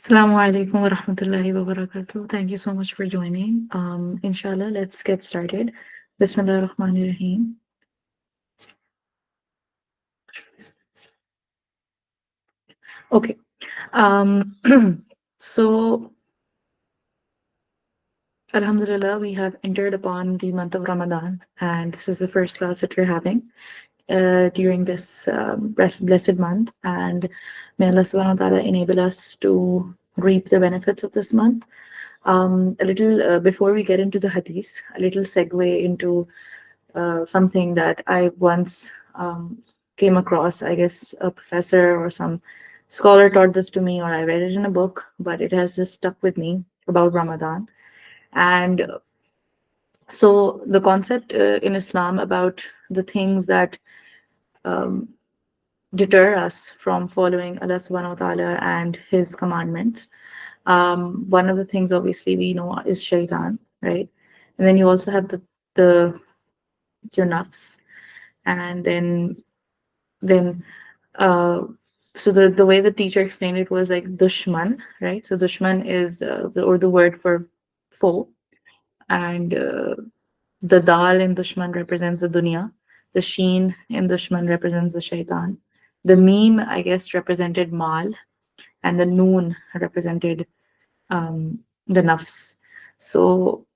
Assalamu alaikum wa rahmatullahi wa barakatuh. Thank you so much for joining. Inshallah, let's get started. Bismillah ar-Rahman ar-Rahim. Okay. Um, so, Alhamdulillah, we have entered upon the month of Ramadan, and this is the first class that we're having during this blessed month. And may Allah subhanahu wa ta'ala enable us to reap the benefits of this month. A little before we get into the hadith, a little segue into something that I once came across. I guess a professor or some scholar taught this to me, or I read it in a book, but it has just stuck with me about Ramadan. And so the concept in Islam about the things that um, deter us from following Allah subhanahu wa ta'ala and His commandments. One of the things obviously we know is shaitan, right? And then you also have the your nafs, and then uh, so the way the teacher explained it was like dushman, right? So dushman is the Urdu word for foe, and the dal in dushman represents the dunya, the sheen in dushman represents the shaitan, the meme I guess represented mal, and the noon represented the nafs. So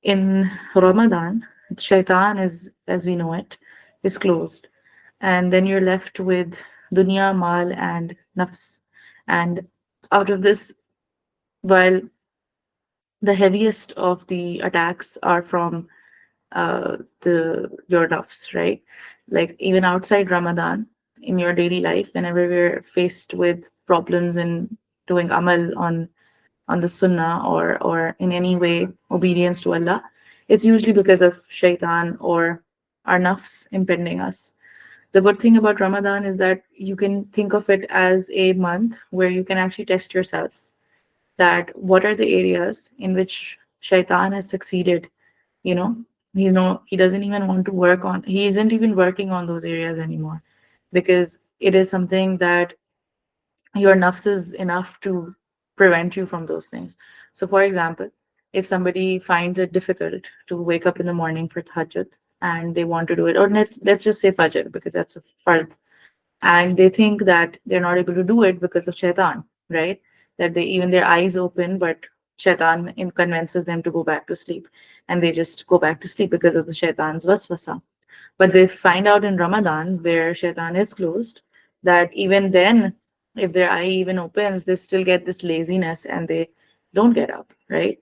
in Ramadan, shaitan is, as we know it, is closed. And then you're left with dunya, mal, and nafs. And out of this, while the heaviest of the attacks are from the your nafs, right? Like even outside Ramadan, in your daily life, whenever we're faced with problems in doing amal on the sunnah or in any way obedience to Allah, it's usually because of shaitan or our nafs impending us. The good thing about Ramadan is that you can think of it as a month where you can actually test yourself, that what are the areas in which shaitan has succeeded. You know, he doesn't even want to work on, he isn't even working on those areas anymore, because it is something that your nafs is enough to prevent you from those things. So, for example, if somebody finds it difficult to wake up in the morning for tahajjud and they want to do it, or let's just say fajr because that's a fard, and they think that they're not able to do it because of shaitan, right? That they even their eyes open, but shaitan convinces them to go back to sleep, and they just go back to sleep because of the shaitan's waswasa. But they find out in Ramadan, where shaitan is closed, that even then, if their eye even opens, they still get this laziness and they don't get up, right?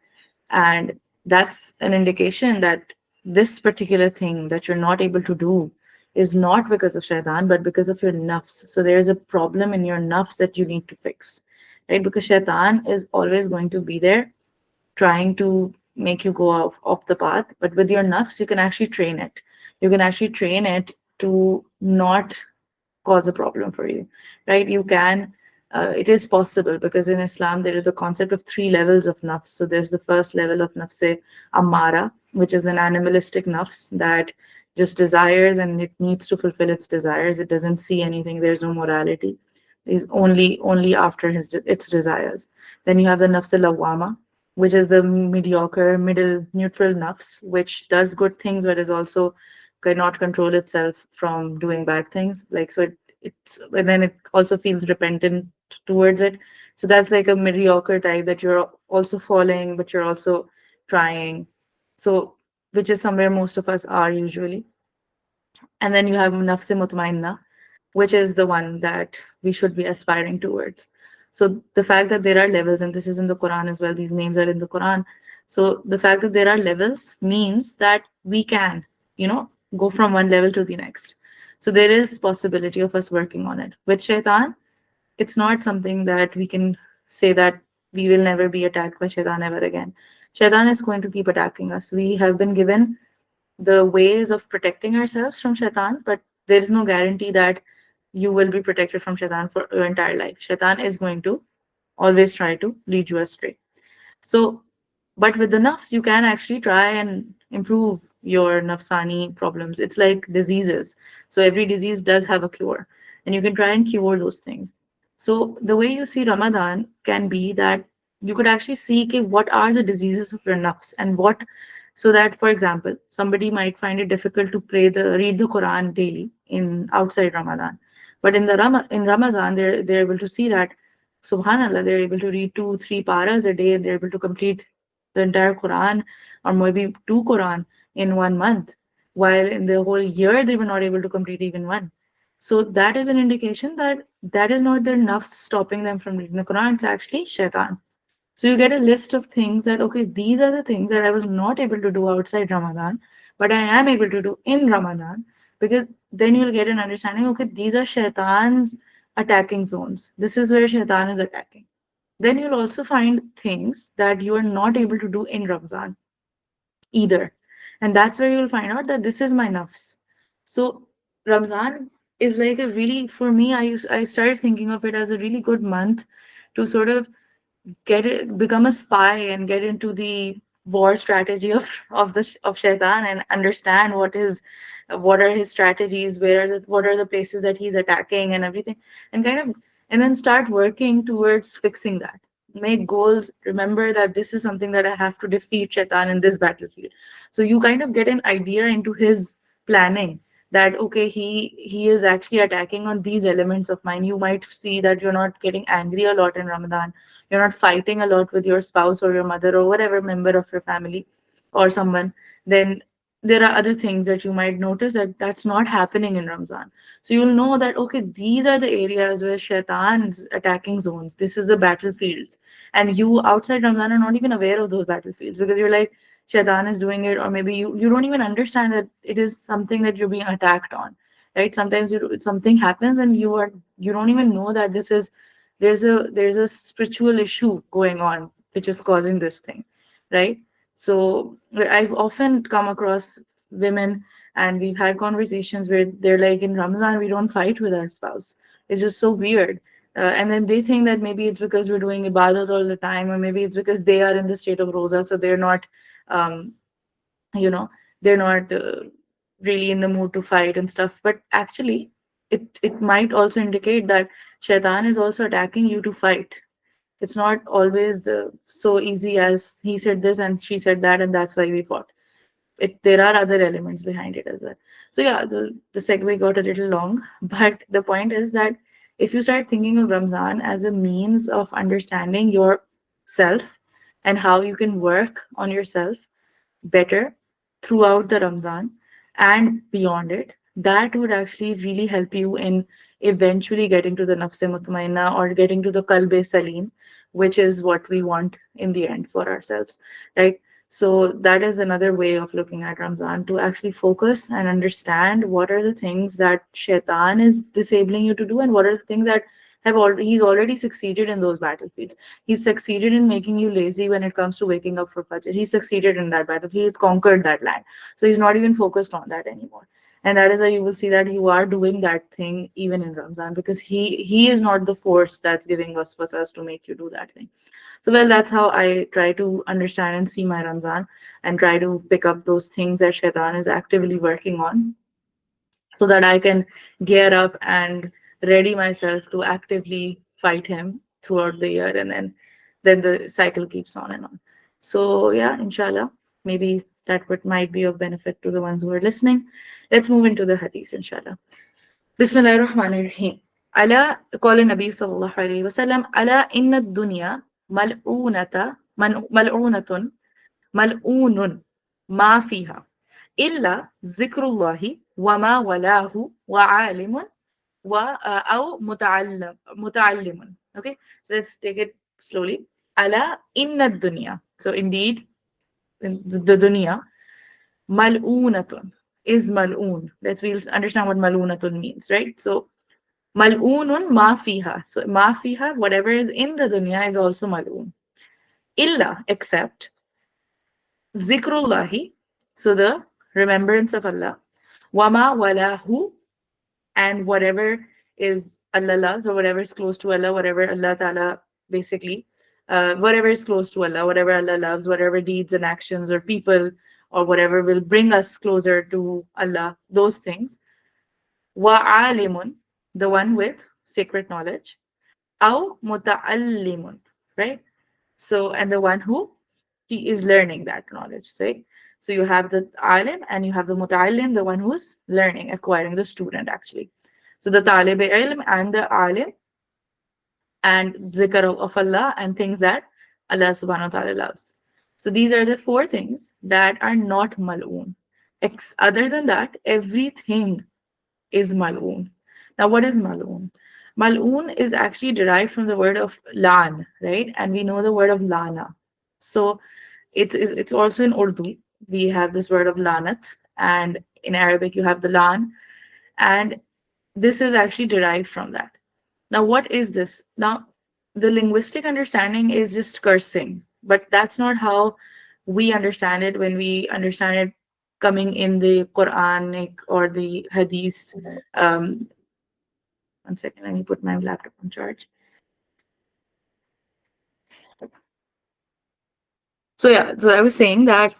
And that's an indication that this particular thing that you're not able to do is not because of shaitan, but because of your nafs. So there is a problem in your nafs that you need to fix, right? Because shaitan is always going to be there trying to make you go off the path. But with your nafs, you can actually train it. You can actually train it to not cause a problem for you, right? You can, it is possible because in Islam there is the concept of three levels of nafs. So there's the first level of nafs amara, which is an animalistic nafs that just desires and it needs to fulfill its desires. It doesn't see anything. There's no morality. Is only after its desires. Then you have the nafs al-lawwama, which is the mediocre, middle, neutral nafs, which does good things but is also cannot control itself from doing bad things. Like so, it's and then it also feels repentant towards it. So that's like a mediocre type that you're also falling, but you're also trying. So which is somewhere most of us are usually. And then you have nafs mutmainna, which is the one that we should be aspiring towards. So the fact that there are levels, and this is in the Quran as well, these names are in the Quran. So the fact that there are levels means that we can, go from one level to the next. So there is possibility of us working on it. With shaitan, it's not something that we can say that we will never be attacked by shaitan ever again. Shaitan is going to keep attacking us. We have been given the ways of protecting ourselves from shaitan, but there is no guarantee that you will be protected from shaitan for your entire life. Shaitan is going to always try to lead you astray. So, but with the nafs, you can actually try and improve your nafsani problems. It's like diseases. So every disease does have a cure, and you can try and cure those things. So the way you see Ramadan can be that you could actually see okay, what are the diseases of your nafs and what, so that for example somebody might find it difficult to read the Quran daily in outside Ramadan, but in in Ramadan they're able to see that Subhanallah they're able to read 2 3 paras a day and they're able to complete the entire Quran or maybe two Quran in 1 month, while in the whole year they were not able to complete even one. So that is an indication that that is not their nafs stopping them from reading the Quran, it's actually shaitan. So you get a list of things that, okay, these are the things that I was not able to do outside Ramadan, but I am able to do in Ramadan, because then you'll get an understanding, okay, these are shaitan's attacking zones. This is where shaitan is attacking. Then you'll also find things that you are not able to do in Ramadan either. And that's where you'll find out that this is my nafs. So Ramzan is like a really, for me, I started thinking of it as a really good month to sort of become a spy and get into the war strategy of shaitan and understand what are his strategies, what are the places that he's attacking and everything, and kind of, and then start working towards fixing that. Make goals, remember that this is something that I have to defeat shaitan in this battlefield. So you kind of get an idea into his planning, that okay, he is actually attacking on these elements of mine. You might see that you're not getting angry a lot in Ramadan, you're not fighting a lot with your spouse or your mother or whatever member of your family or someone. Then there are other things that you might notice that that's not happening in Ramzan. So you'll know that okay, these are the areas where shaitan's attacking zones, this is the battlefields, and you outside Ramzan are not even aware of those battlefields because you're like, shaitan is doing it, or maybe you don't even understand that it is something that you're being attacked on, right? Sometimes something happens and you don't even know that this is, there's a spiritual issue going on which is causing this thing, right? So I've often come across women, and we've had conversations where they're like, in Ramadan we don't fight with our spouse. It's just so weird. And then they think that maybe it's because we're doing ibadat all the time, or maybe it's because they are in the state of rosa, so they're not um, you know they're not really in the mood to fight and stuff. But actually it might also indicate that shaitan is also attacking you to fight. It's not always so easy as he said this and she said that and that's why we fought. There are other elements behind it as well. So yeah, the segue got a little long, but the point is that if you start thinking of Ramzan as a means of understanding yourself and how you can work on yourself better throughout the Ramzan and beyond it, that would actually really help you in eventually getting to the nafse mutmainna or getting to the qalbe salim, which is what we want in the end for ourselves, right? So that is another way of looking at Ramzan, to actually focus and understand what are the things that shaitan is disabling you to do, and what are the things that he's already succeeded in those battlefields. He's succeeded in making you lazy when it comes to waking up for Fajr. He's succeeded in that battle. He's conquered that land. So he's not even focused on that anymore. And that is why you will see that you are doing that thing even in Ramzan, because he is not the force that's giving us to make you do that thing. So well, that's how I try to understand and see my Ramzan, and try to pick up those things that Shaitan is actively working on, so that I can gear up and ready myself to actively fight him throughout the year, and then the cycle keeps on and on. So yeah, inshallah, maybe that would might be of benefit to the ones who are listening. Let's move into the hadith, inshallah. Bismillahir Rahmanir Rahim. Ala qala Nabi sallallahu alayhi wa sallam, ala inna dunya mal'unatun mal'unun ma fiha illa zikrullahi wa ma walahu wa alimun wa aw muta'allimun. Okay, so let's take it slowly. Ala inna dunya. So indeed, the dunya mal'unatun is mal'un. We'll understand what mal'unatun means, right? So mal'unun ma fiha. So ma fiha, whatever is in the dunya is also mal'un. Illa, except zikrullahi, so the remembrance of Allah, wama walahu, and whatever is Allah loves, or whatever is close to Allah, whatever Allah Ta'ala basically, whatever is close to Allah, whatever Allah loves, whatever deeds and actions or people or whatever will bring us closer to Allah, those things. Wa alimun, the one with sacred knowledge. أو متعلم, right? So, and the one who he is learning that knowledge. So you have the alim and you have the muta'allim, the one who's learning, acquiring, the student actually. So the talib ilm and the alim and zikr of Allah and things that Allah subhanahu wa ta'ala loves. So these are the four things that are not mal'oon. Other than that, everything is mal'oon. Now, what is mal'oon? Mal'oon is actually derived from the word of lan, right? And we know the word of lana. So it's also in Urdu. We have this word of lanat, and in Arabic you have the lan, and this is actually derived from that. Now, what is this? Now, the linguistic understanding is just cursing, but that's not how we understand it when we understand it coming in the Quranic or the Hadith. Um, One second, let me put my laptop on charge. So yeah, so I was saying that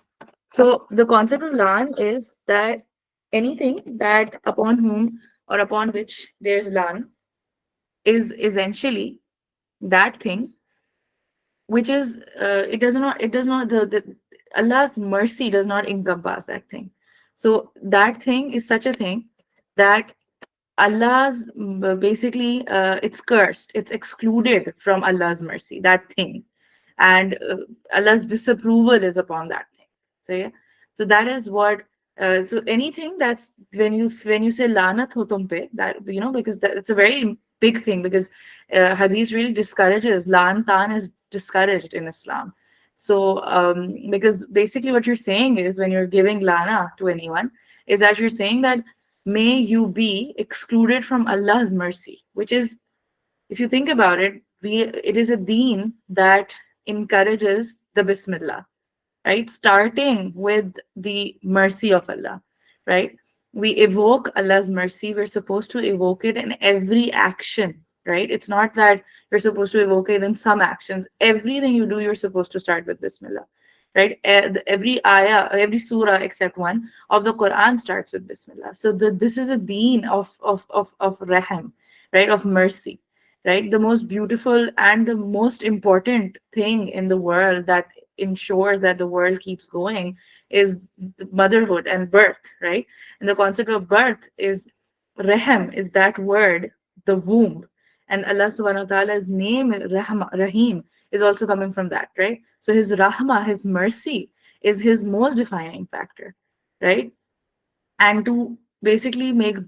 so the concept of lan is that anything that upon whom or upon which there's lan is essentially that thing which is it does not the Allah's mercy does not encompass that thing. So that thing is such a thing that basically it's cursed, it's excluded from Allah's mercy, that thing, and Allah's disapproval is upon that thing. So yeah, so that is what. So anything that's when you say lanat ho tum pe, that because it's a very big thing, because hadith really discourages lan tan is discouraged in Islam. So because basically what you're saying is when you're giving lana to anyone is that you're saying that may you be excluded from Allah's mercy, which is, if you think about it, it is a deen that encourages the Bismillah, right? Starting with the mercy of Allah, right? We evoke Allah's mercy. We're supposed to evoke it in every action, right? It's not that you're supposed to evoke it in some actions. Everything you do, you're supposed to start with Bismillah, right? Every ayah, every surah except one of the Quran starts with Bismillah. So this is a deen of rahim, right? Of mercy, right? The most beautiful and the most important thing in the world that ensures that the world keeps going is motherhood and birth, right? And the concept of birth is rahm, is that word, the womb. And Allah subhanahu wa ta'ala's name, Rahim, is also coming from that, right? So his rahma, his mercy, is his most defining factor, right? And to basically make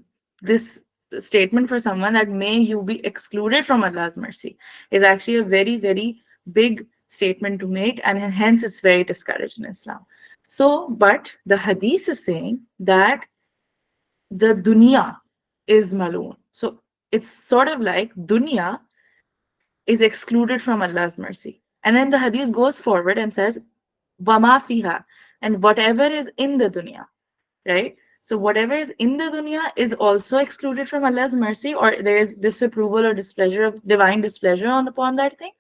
this statement for someone that may you be excluded from Allah's mercy is actually a very, very big statement to make, and hence it's very discouraged in Islam. So, but the hadith is saying that the dunya is maloon. So it's sort of like dunya is excluded from Allah's mercy. And then the hadith goes forward and says, Wama fiha, and whatever is in the dunya, right? So whatever is in the dunya is also excluded from Allah's mercy, or there is disapproval or displeasure of divine displeasure on upon that thing,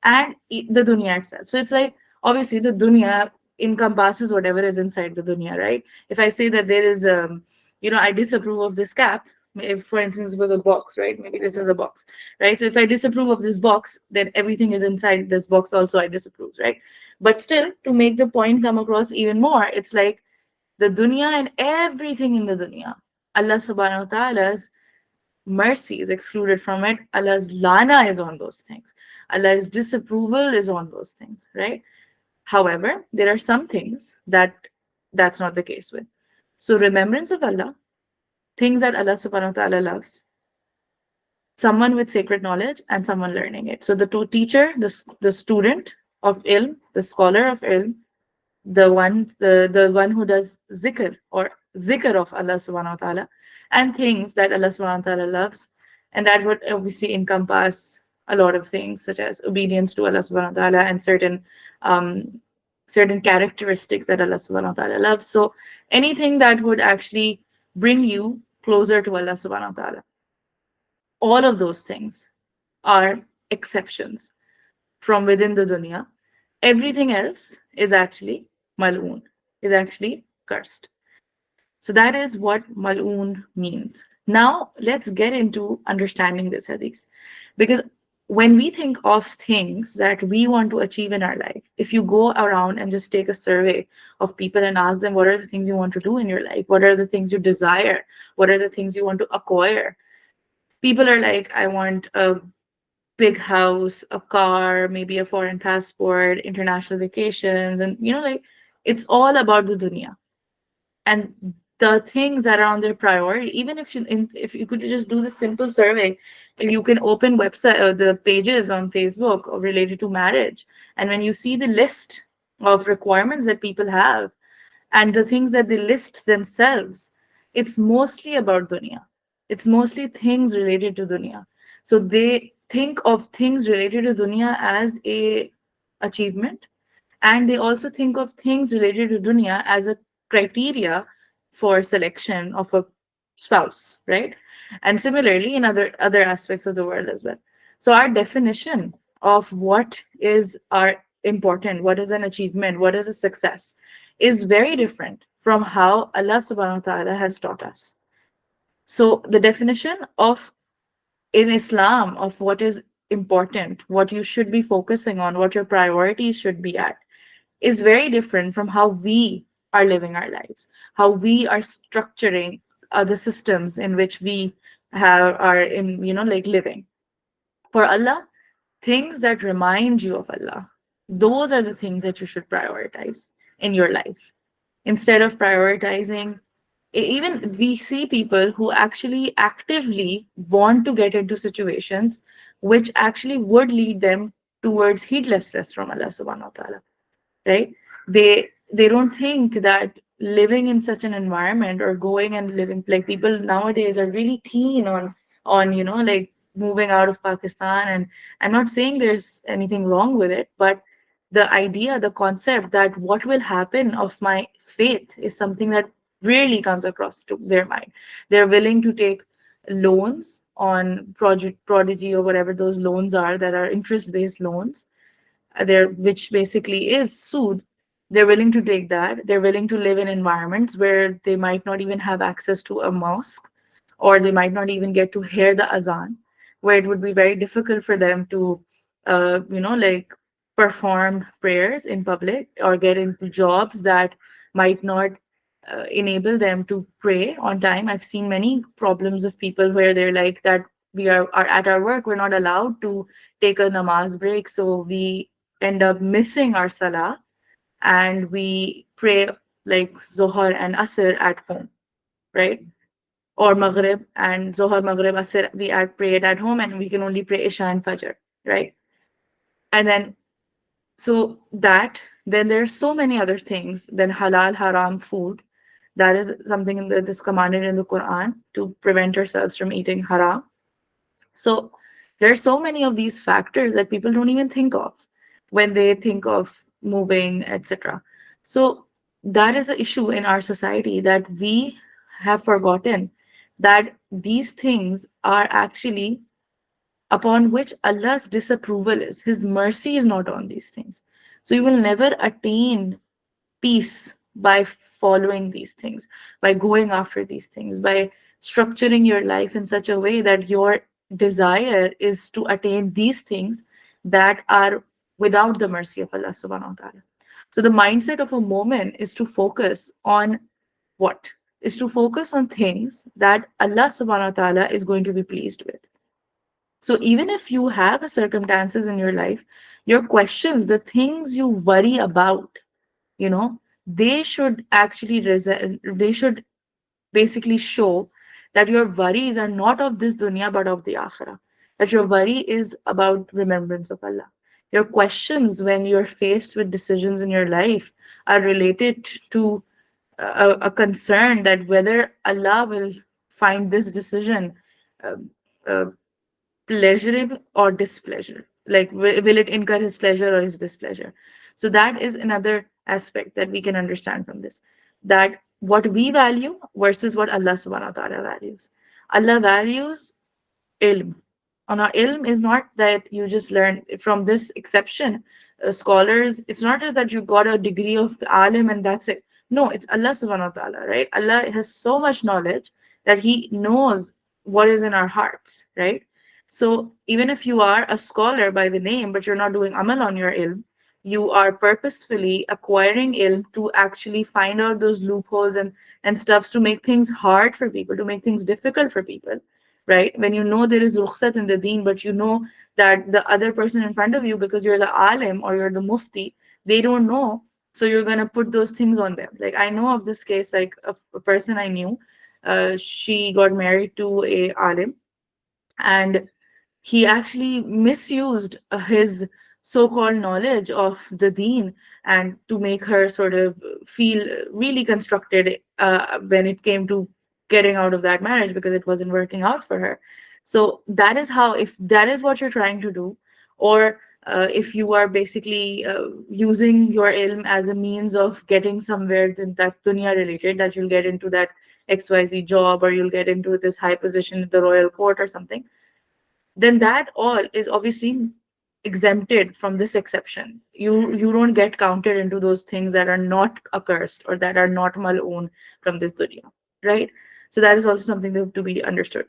and the dunya itself. So it's like obviously the dunya encompasses whatever is inside the dunya, right? If I say that there is, I disapprove of this cap. If, for instance, it was a box, right? Maybe this is a box, right? So if I disapprove of this box, then everything is inside this box also I disapprove, right? But still, to make the point come across even more, it's like the dunya and everything in the dunya. Allah subhanahu wa ta'ala's mercy is excluded from it. Allah's lana is on those things. Allah's disapproval is on those things, right? However, there are some things that's not the case with. So remembrance of Allah, things that Allah subhanahu wa ta'ala loves, someone with sacred knowledge and someone learning it. So the teacher, the student of ilm, the scholar of ilm, the one who does zikr of Allah subhanahu wa ta'ala, and things that Allah subhanahu wa ta'ala loves, and that would obviously encompass a lot of things such as obedience to Allah subhanahu wa ta'ala and um certain characteristics that Allah subhanahu wa ta'ala loves. So anything that would actually bring you closer to Allah subhanahu wa ta'ala, all of those things are exceptions from within the dunya. Everything else is actually mal'oon, is actually cursed. So that is what mal'oon means. Now let's get into understanding this hadith, because when we think of things that we want to achieve in our life, if you go around and just take a survey of people and ask them what are the things you want to do in your life, what are the things you desire, what are the things you want to acquire, people are like, I want a big house, a car, maybe a foreign passport, international vacations, and like it's all about the dunya and the things that are on their priority. Even if you could just do the simple survey, if you can open website the pages on Facebook related to marriage, and when you see the list of requirements that people have and the things that they list themselves, it's mostly about dunya. It's mostly things related to dunya. So they think of things related to dunya as a achievement, and they also think of things related to dunya as a criteria for selection of a spouse, right? And similarly in other aspects of the world as well. So our definition of what is our important, what is an achievement, what is a success, is very different from how Allah subhanahu wa ta'ala has taught us. So the definition of in Islam of what is important, what you should be focusing on, what your priorities should be at, is very different from how we are living our lives, how we are structuring the systems in which we have are in, like living. For Allah, things that remind you of Allah, those are the things that you should prioritize in your life. Instead of prioritizing, even we see people who actually actively want to get into situations which actually would lead them towards heedlessness from Allah subhanahu wa ta'ala, right? They don't think that living in such an environment or going and living, like people nowadays are really keen on like moving out of Pakistan. And I'm not saying there's anything wrong with it, but the idea, the concept that what will happen of my faith is something that really comes across to their mind. They're willing to take loans on project prodigy or whatever those loans are, that are interest based loans, there, which basically is soothe. They're willing to take that. They're willing to live in environments where they might not even have access to a mosque, or they might not even get to hear the azan, where it would be very difficult for them to like perform prayers in public or get into jobs that might not enable them to pray on time. I've seen many problems of people where they're like that, are at our work, we're not allowed to take a namaz break, so we end up missing our salah, and we pray like Zohar and Asr at home, right? Or Maghrib and Zohar, Maghrib, Asr, pray it at home, and we can only pray Isha and Fajr, right? And then, so that, then there's so many other things, then halal, haram food. That is something that is commanded in the Quran to prevent ourselves from eating haram. So there are so many of these factors that people don't even think of when they think of moving, etc. So that is the issue in our society, that we have forgotten that these things are actually upon which Allah's disapproval is. His mercy is not on these things. So you will never attain peace by following these things, by going after these things, by structuring your life in such a way that your desire is to attain these things that are without the mercy of Allah subhanahu wa ta'ala. So the mindset of a moment is to focus on what? Is to focus on things that Allah subhanahu wa ta'ala is going to be pleased with. So even if you have circumstances in your life, your questions, the things you worry about, they should actually they should basically show that your worries are not of this dunya but of the akhirah, that your worry is about remembrance of Allah. Your questions when you're faced with decisions in your life are related to a concern that whether Allah will find this decision uh, uh, pleasurable or displeasure, like will it incur his pleasure or his displeasure. So that is another aspect that we can understand from this, that what we value versus what Allah subhanahu wa ta'ala values. Allah values ilm. And our ilm is not that you just learn from this exception. Scholars, it's not just that you got a degree of alim and that's it. No, it's Allah subhanahu wa ta'ala, right? Allah has so much knowledge that He knows what is in our hearts, right? So even if you are a scholar by the name, but you're not doing amal on your ilm, you are purposefully acquiring ilm to actually find out those loopholes and stuffs to make things hard for people, to make things difficult for people, right? When you know there is rukhsat in the deen, but you know that the other person in front of you, because you're the alim or you're the mufti, they don't know. So you're going to put those things on them. Like I know of this case, like a person I knew, she got married to a alim, and he actually misused his so-called knowledge of the deen and to make her sort of feel really constructed when it came to getting out of that marriage because it wasn't working out for her. So that is how, if that is what you're trying to do, or if you are basically using your ilm as a means of getting somewhere that's dunya related, that you'll get into that xyz job or you'll get into this high position at the royal court or something, then that all is obviously exempted from this exception. You don't get counted into those things that are not accursed or that are not mal'oon from this dunya, right? So that is also something that to be understood.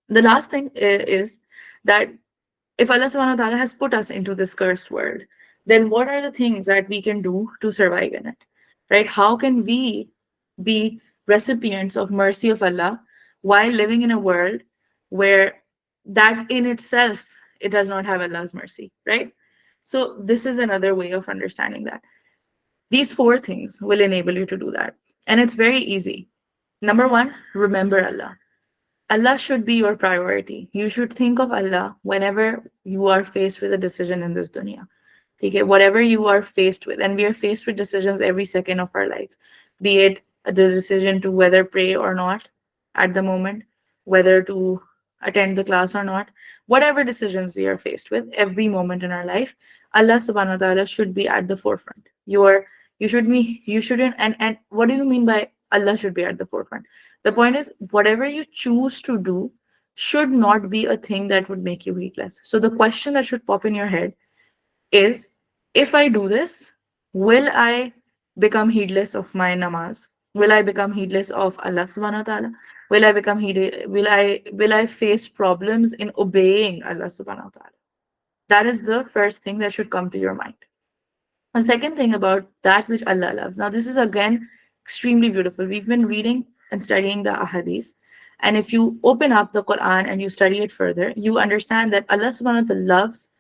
The last thing is that if Allah subhanahu wa ta'ala has put us into this cursed world, then what are the things that we can do to survive in it? Right? How can we be recipients of mercy of Allah while living in a world where that in itself it does not have Allah's mercy, right? So this is another way of understanding that. These four things will enable you to do that. And it's very easy. Number one, remember Allah. Allah should be your priority. You should think of Allah whenever you are faced with a decision in this dunya. Okay, whatever you are faced with, and we are faced with decisions every second of our life, be it the decision to whether pray or not at the moment, whether to attend the class or not, whatever decisions we are faced with every moment in our life, Allah subhanahu wa ta'ala should be at the forefront. You shouldn't, and what do you mean by Allah should be at the forefront? The point is, whatever you choose to do should not be a thing that would make you heedless. So the question that should pop in your head is, if I do this, will I become heedless of my namaz? Will I become heedless of Allah subhanahu wa ta'ala? Will I face problems in obeying Allah subhanahu wa ta'ala? That is the first thing that should come to your mind. The second thing about that which Allah loves. Now, this is again extremely beautiful. We've been reading and studying the ahadith. And if you open up the Quran and you study it further, you understand that Allah subhanahu wa ta'ala loves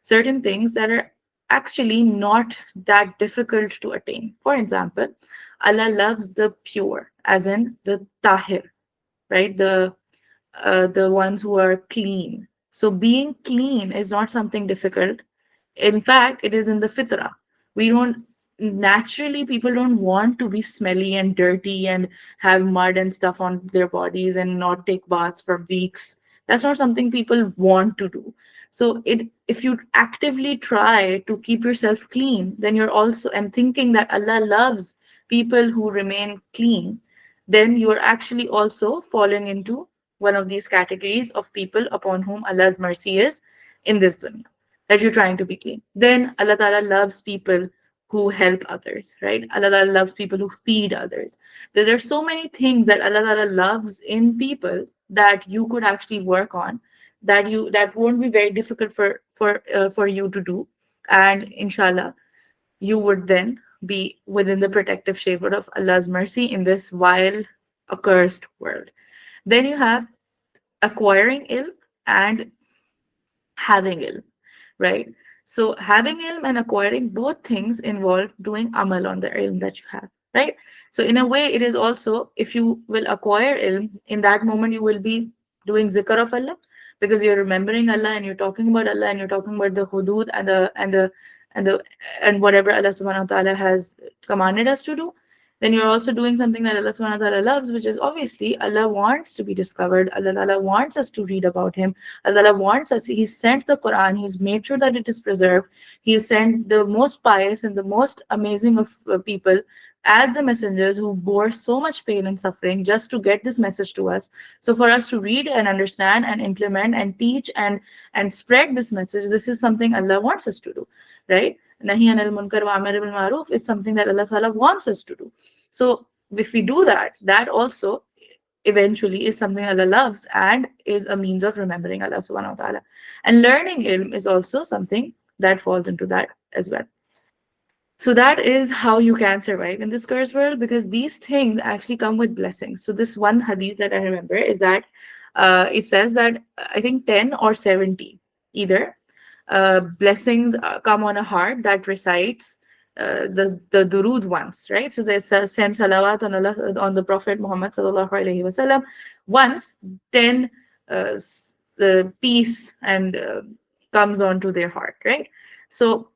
certain things that are actually not that difficult to attain. For example, Allah loves the pure, as in the tahir, right? The ones who are clean. So being clean is not something difficult. In fact, it is in the fitra. We don't naturally, people don't want to be smelly and dirty and have mud and stuff on their bodies and not take baths for weeks. That's not something people want to do. So it, if you actively try to keep yourself clean, then you're also, and thinking that Allah loves people who remain clean, then you're actually also falling into one of these categories of people upon whom Allah's mercy is in this dunya, that you're trying to be clean. Then Allah Ta'ala loves people who help others, right? Allah Ta'ala loves people who feed others. There's so many things that Allah Ta'ala loves in people that you could actually work on, that won't be very difficult for you to do, and inshallah you would then be within the protective shelter of Allah's mercy in this vile, accursed world. Then you have acquiring ilm and having ilm, right? So having ilm and acquiring, both things involve doing amal on the ilm that you have, right? So in a way, it is also, if you will acquire ilm, in that moment you will be doing zikr of Allah, because you're remembering Allah and you're talking about Allah and you're talking about the hudud and whatever Allah subhanahu wa ta'ala has commanded us to do. Then you're also doing something that Allah subhanahu wa ta'ala loves, which is obviously Allah wants to be discovered. Allah Ta'ala wants us to read about Him. Allah wants us, He sent the Quran, He's made sure that it is preserved. He sent the most pious and the most amazing of people as the messengers who bore so much pain and suffering just to get this message to us. So for us to read and understand and implement and teach and spread this message, this is something Allah wants us to do, right? Nahi anil munkar wa amar bil ma'ruf is something that Allah Ta'ala wants us to do. So if we do that, that also eventually is something Allah loves and is a means of remembering Allah subhanahu wa ta'ala. And learning ilm is also something that falls into that as well. So that is how you can survive in this curse world, because these things actually come with blessings. So this one hadith that I remember is that it says that I think 10 or 70 either blessings come on a heart that recites the durood once, right? So they send salawat on Allah, on the Prophet Muhammad sallallahu alaihi wasallam once. 10 peace and comes onto their heart, right? So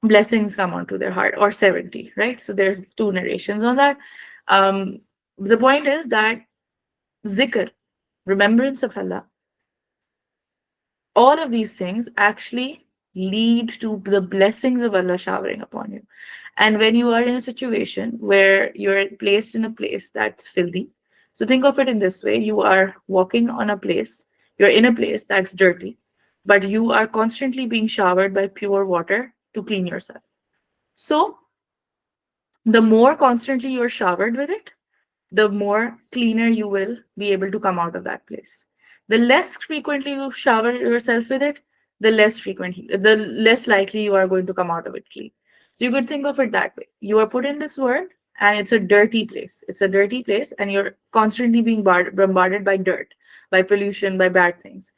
blessings come onto their heart, or 70, right? So there's two narrations on that. um the point is that zikr, remembrance of Allah, all of these things actually lead to the blessings of Allah showering upon you. And when you are in a situation where you're placed in a place that's filthy, so think of it in this way: you are walking on a place, you're in a place that's dirty, but you are constantly being showered by pure water to clean yourself. So the more constantly you're showered with it, the more cleaner you will be able to come out of that place. The less frequently you shower yourself with it, the less likely you are going to come out of it clean. So you could think of it that way. You are put in this world and it's a dirty place. It's a dirty place and you're constantly being bombarded by dirt, by pollution, by bad things.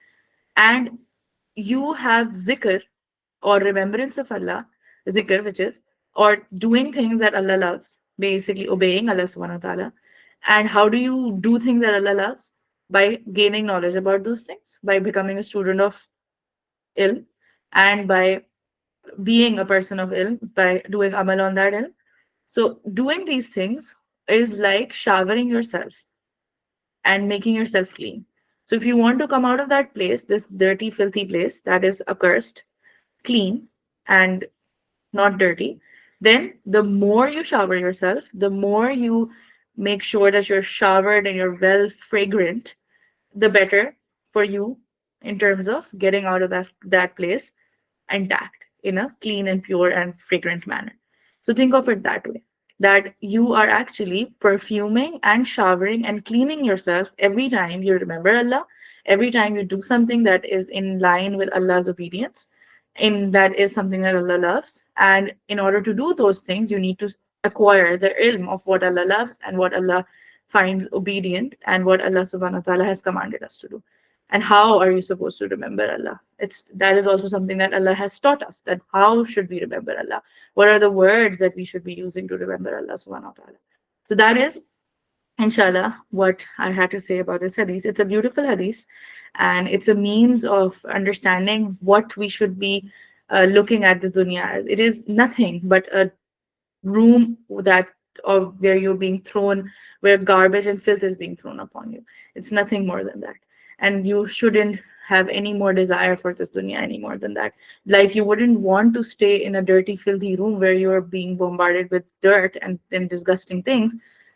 And you have zikr, or remembrance of Allah, zikr, which is, or doing things that Allah loves, basically obeying Allah subhanahu wa ta'ala. And how do you do things that Allah loves? By gaining knowledge about those things, by becoming a student of ilm, and by being a person of ilm, by doing amal on that ilm. So doing these things is like showering yourself and making yourself clean. So if you want to come out of that place, this dirty, filthy place that is accursed, clean and not dirty, then the more you shower yourself, the more you make sure that you're showered and you're well fragrant, the better for you in terms of getting out of that place intact in a clean and pure and fragrant manner. So think of it that way, that you are actually perfuming and showering and cleaning yourself every time you remember Allah, every time you do something that is in line with Allah's obedience, in that is something that Allah loves. And in order to do those things, you need to acquire the ilm of what Allah loves and what Allah finds obedient and what Allah subhanahu wa ta'ala has commanded us to do. And how are you supposed to remember Allah? It's that is also something that Allah has taught us, that how should we remember Allah? What are the words that we should be using to remember Allah subhanahu wa ta'ala? So that is, inshallah, what I had to say about this hadith. It's a beautiful hadith, and it's a means of understanding what we should be looking at the dunya as. It is nothing but a room that, of where you're being thrown, where garbage and filth is being thrown upon you. It's nothing more than that. And you shouldn't have any more desire for this dunya any more than that. Like, you wouldn't want to stay in a dirty, filthy room where you're being bombarded with dirt and disgusting things.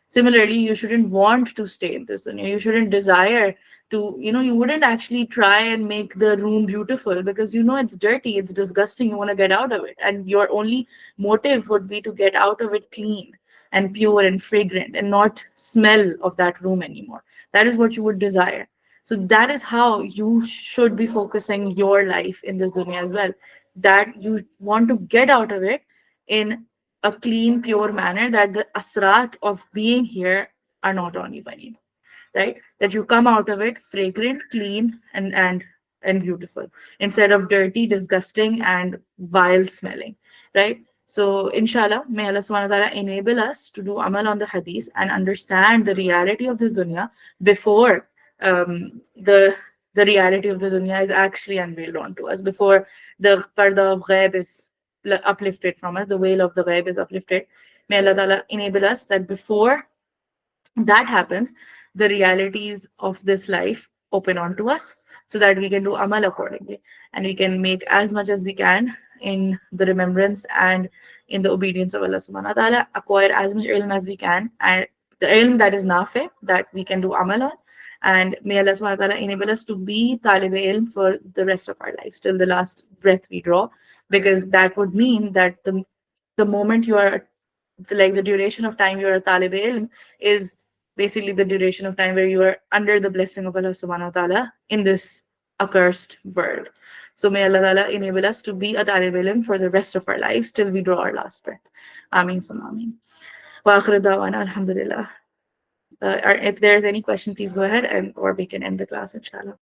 Similarly, you shouldn't want to stay in this dunya. You shouldn't desire to, you wouldn't actually try and make the room beautiful because it's dirty, it's disgusting, you want to get out of it. And your only motive would be to get out of it clean and pure and fragrant and not smell of that room anymore. That is what you would desire. So that is how you should be focusing your life in this dunya as well. That you want to get out of it in a clean, pure manner, that the asrat of being here are not on you anymore, right? That you come out of it fragrant, clean, and beautiful, instead of dirty, disgusting, and vile smelling, right? So, inshallah, may Allah subhanahu wa ta'ala enable us to do amal on the hadith and understand the reality of this dunya before the reality of the dunya is actually unveiled onto us, before the parda of ghaib is uplifted from us, the veil of the ghaib is uplifted. May Allah ta'ala enable us that before that happens, the realities of this life open onto us, so that we can do amal accordingly, and we can make as much as we can in the remembrance and in the obedience of Allah subhanahu wa ta'ala, acquire as much ilm as we can, and the ilm that is nafi, that we can do amal on. And may Allah subhanahu wa ta'ala enable us to be talib ilm for the rest of our lives, till the last breath we draw, because that would mean that the moment you are, like, the duration of time you're a talib ilm is basically the duration of time where you are under the blessing of Allah subhanahu wa ta'ala in this accursed world. So may Allah ta'ala enable us to be a talib ilm for the rest of our lives till we draw our last breath. Ameen summa ameen. Wa akhiru da'wana alhamdulillah. If there's any question, please go ahead, and or we can end the class inshallah.